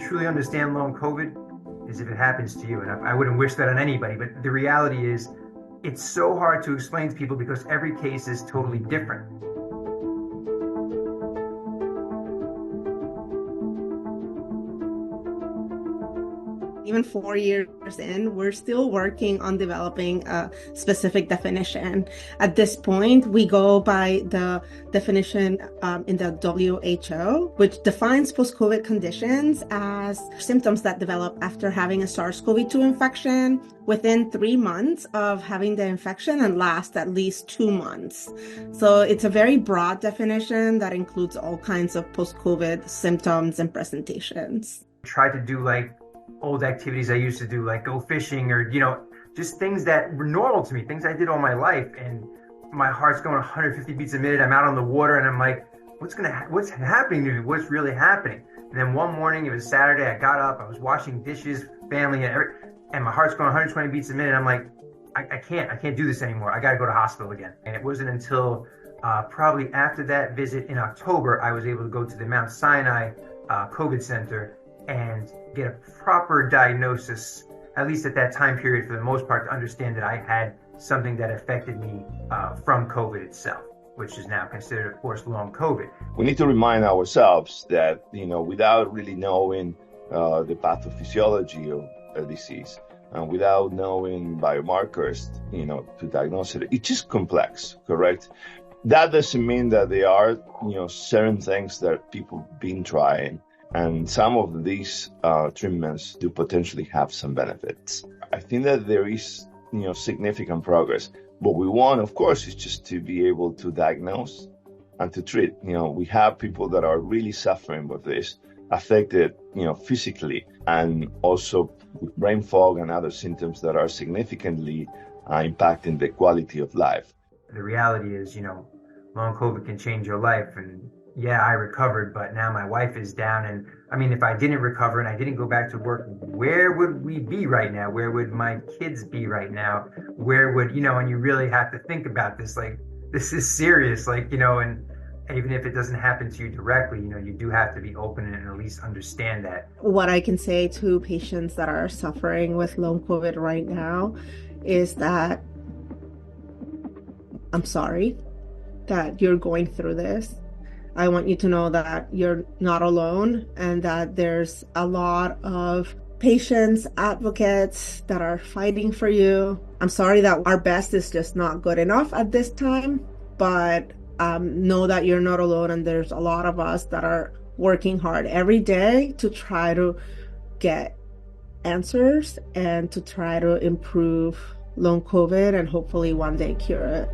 truly understand long COVID is if it happens to you. And I wouldn't wish that on anybody, but the reality is it's so hard to explain to people because every case is totally different. Even 4 years in, we're still working on developing a specific definition. At this point, we go by the definition in the WHO, which defines post-COVID conditions as symptoms that develop after having a SARS-CoV-2 infection within 3 months of having the infection and last at least 2 months. So it's a very broad definition that includes all kinds of post-COVID symptoms and presentations. Try to do like old activities I used to do, like go fishing or, just things that were normal to me, things I did all my life. And my heart's going 150 beats a minute. I'm out on the water and I'm like, what's happening to me? What's really happening? And then one morning, it was Saturday, I got up, I was washing dishes, family, and my heart's going 120 beats a minute. I'm like, I can't do this anymore. I got to go to hospital again. And it wasn't until probably after that visit in October, I was able to go to the Mount Sinai COVID Center and get a proper diagnosis, at least at that time period for the most part, to understand that I had something that affected me from COVID itself, which is now considered, of course, long COVID. We need to remind ourselves that, without really knowing the pathophysiology of a disease and without knowing biomarkers, to diagnose it, it's just complex, correct? That doesn't mean that there are, certain things that people been trying. And some of these treatments do potentially have some benefits. I think that there is, significant progress. What we want, of course, is just to be able to diagnose and to treat. We have people that are really suffering with this, affected, physically, and also with brain fog and other symptoms that are significantly impacting the quality of life. The reality is, long COVID can change your life. And yeah, I recovered, but now my wife is down. And I mean, if I didn't recover and I didn't go back to work, where would we be right now? Where would my kids be right now? Where would, and you really have to think about this, like, this is serious, and even if it doesn't happen to you directly, you do have to be open and at least understand that. What I can say to patients that are suffering with long COVID right now is that I'm sorry that you're going through this. I want you to know that you're not alone and that there's a lot of patients, advocates that are fighting for you. I'm sorry that our best is just not good enough at this time, but know that you're not alone and there's a lot of us that are working hard every day to try to get answers and to try to improve long COVID and hopefully one day cure it.